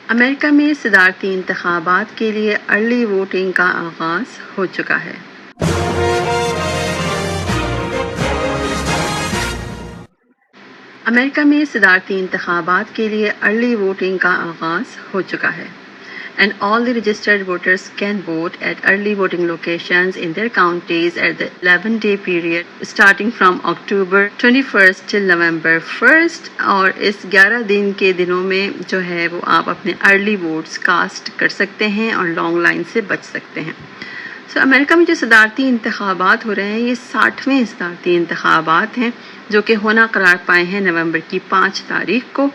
امریکہ میں صدارتی انتخابات کے لیے ارلی ووٹنگ کا آغاز ہو چکا ہے۔ امریکہ میں صدارتی انتخابات کے لیے ارلی ووٹنگ کا آغاز ہو چکا ہے and all the registered voters can vote at early voting locations in their counties at the 11-day period starting from October 21st till November 1st اور اس 11 دن کے دنوں میں جو ہے وہ آپ اپنے ارلی ووٹس کاسٹ کر سکتے ہیں اور لانگ لائن سے بچ سکتے ہیں۔ امریکہ میں جو صدارتی انتخابات ہو رہے ہیں یہ 60ویں صدارتی انتخابات ہیں جو کہ ہونا قرار پائے ہیں نومبر کی 5 تاریخ کو،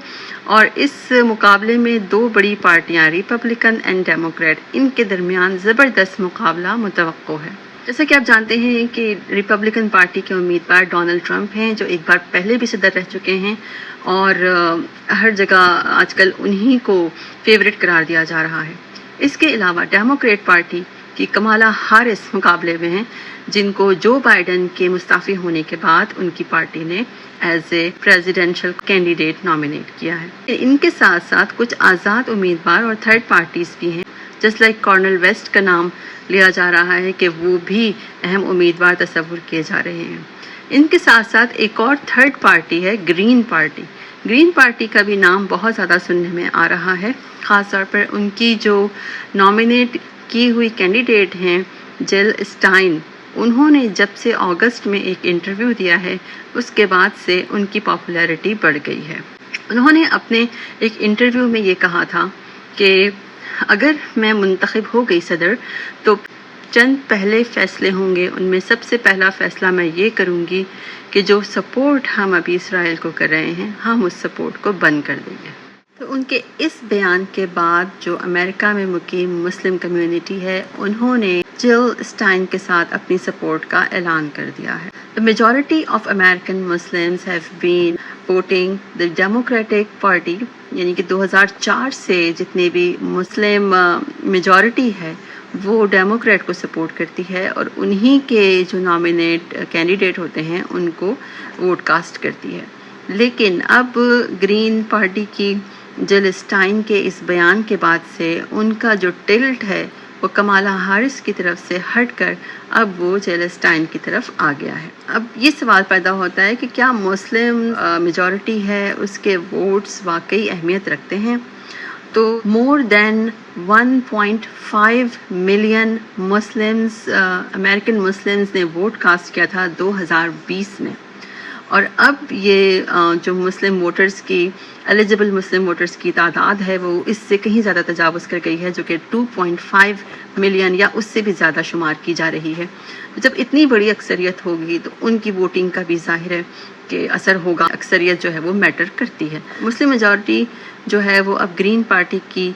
اور اس مقابلے میں دو بڑی پارٹیاں ریپبلکن اینڈ ڈیموکریٹ، ان کے درمیان زبردست مقابلہ متوقع ہے۔ جیسا کہ آپ جانتے ہیں کہ ریپبلکن پارٹی کے امیدوار ڈونلڈ ٹرمپ ہیں جو ایک بار پہلے بھی صدر رہ چکے ہیں اور ہر جگہ آج کل انہی کو فیورٹ قرار دیا جا رہا ہے۔ اس کے علاوہ ڈیموکریٹ پارٹی کی کمالا ہارس مقابلے میں ہیں جن کو جو بائیڈن کے مستعفی ہونے کے بعد ان کی پارٹی نے as a presidential candidate nominate کیا ہے۔ ان کے ساتھ ساتھ کچھ آزاد امیدوار اور تھرڈ پارٹیز بھی ہیں، جس لائک کارنل ویسٹ کا نام لیا جا رہا ہے کہ وہ بھی اہم امیدوار تصور کیے جا رہے ہیں۔ ان کے ساتھ ساتھ ایک اور تھرڈ پارٹی ہے گرین پارٹی۔ گرین پارٹی کا بھی نام بہت زیادہ سننے میں آ رہا ہے، خاص طور پر ان کی جو نامینیٹ کی ہوئی کینڈیڈیٹ ہیں جل اسٹائن، انہوں نے جب سے اگست میں ایک انٹرویو دیا ہے اس کے بعد سے ان کی پاپولیرٹی بڑھ گئی ہے۔ انہوں نے اپنے ایک انٹرویو میں یہ کہا تھا کہ اگر میں منتخب ہو گئی صدر تو چند پہلے فیصلے ہوں گے، ان میں سب سے پہلا فیصلہ میں یہ کروں گی کہ جو سپورٹ ہم ابھی اسرائیل کو کر رہے ہیں ہم اس سپورٹ کو بند کر دیں گے۔ تو ان کے اس بیان کے بعد جو امریکہ میں مقیم مسلم کمیونٹی ہے انہوں نے جل اسٹائن کے ساتھ اپنی سپورٹ کا اعلان کر دیا ہے۔ The majority of American Muslims have been voting the Democratic Party، یعنی کہ 2004 سے جتنے بھی مسلم میجورٹی ہے وہ ڈیموکریٹ کو سپورٹ کرتی ہے اور انہی کے جو نامینیٹ کینڈیڈیٹ ہوتے ہیں ان کو ووٹ کاسٹ کرتی ہے۔ لیکن اب گرین پارٹی کی جل اسٹائن کے اس بیان کے بعد سے ان کا جو ٹلٹ ہے وہ کمالا ہارس کی طرف سے ہٹ کر اب وہ جل اسٹائن کی طرف آ گیا ہے۔ اب یہ سوال پیدا ہوتا ہے کہ کیا مسلم میجورٹی ہے اس کے ووٹس واقعی اہمیت رکھتے ہیں؟ تو مور دین 1.5 ملین مسلمز امریکن مسلمز نے ووٹ کاسٹ کیا تھا 2020 میں، اور اب یہ جو مسلم ووٹرز کی ایلیجبل مسلم ووٹرز کی تعداد ہے وہ اس سے کہیں زیادہ تجاوز کر گئی ہے، جو کہ 2.5 ملین یا اس سے بھی زیادہ شمار کی جا رہی ہے۔ جب اتنی بڑی اکثریت ہوگی تو ان کی ووٹنگ کا بھی ظاہر ہے کہ اثر ہوگا، اکثریت جو ہے وہ میٹر کرتی ہے۔ مسلم میجورٹی جو ہے وہ اب گرین پارٹی کی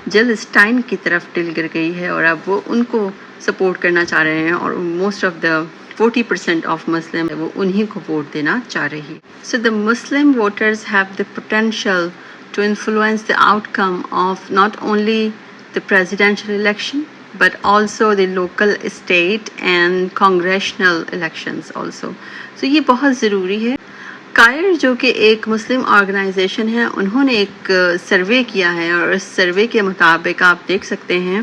جل اسٹائن کی طرف ٹل گر گئی ہے اور اب وہ ان کو سپورٹ کرنا چاہ رہے ہیں اور most of the 40% of Muslim وہ انہی کو ووٹ دینا چاہ رہی ہے۔ So the Muslim voters have the potential to influence the outcome of not only the presidential election but also the local, state and congressional elections also. So یہ بہت ضروری ہے۔ کائر جو کہ ایک مسلم آرگنائزیشن ہے انہوں نے ایک سروے کیا ہے اور اس سروے کے مطابق آپ دیکھ سکتے ہیں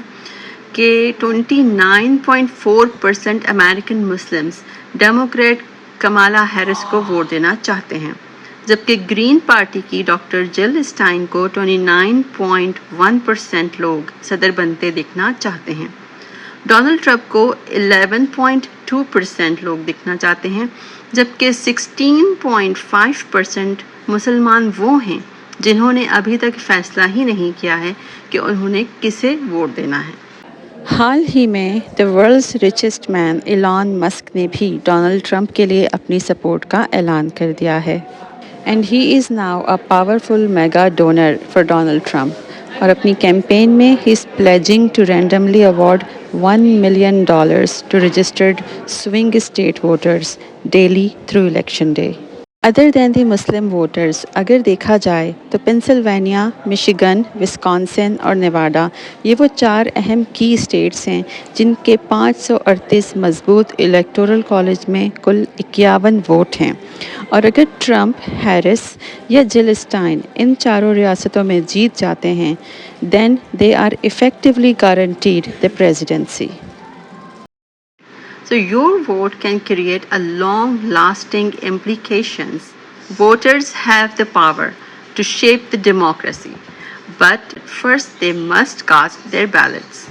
کہ 29.4% American Muslims Democrat Kamala Harris کو ووٹ دینا چاہتے ہیں، جبکہ گرین پارٹی کی ڈاکٹر جل اسٹائن کو 29.1% لوگ صدر بنتے دیکھنا چاہتے ہیں۔ ڈونلڈ ٹرمپ کو 11.2% لوگ دیکھنا چاہتے ہیں، جبکہ 16.5% مسلمان وہ ہیں جنہوں نے ابھی تک فیصلہ ہی نہیں کیا ہے کہ انہوں نے کسے ووٹ دینا ہے۔ حال ہی میں دی ورلڈز ریچسٹ مین ایلان مسک نے بھی ڈونلڈ ٹرمپ کے لیے اپنی سپورٹ کا اعلان کر دیا ہے، and he is now a powerful mega donor for Donald Trump, اور اپنی کیمپین میں he is pledging to randomly award $1 million to registered swing state voters daily through election day. Other than the Muslim voters اگر دیکھا جائے تو Pennsylvania, Michigan, Wisconsin اور Nevada یہ وہ 4 اہم کی اسٹیٹس ہیں جن کے 538 مضبوط الیکٹورل کالج میں کل 51 ووٹ ہیں، اور اگر ٹرمپ، ہیرس یا جل اسٹائن ان چاروں ریاستوں میں جیت جاتے ہیں then they are effectively guaranteed the presidency. So your vote can create a long-lasting implications. Voters have the power to shape the democracy, but first they must cast their ballots.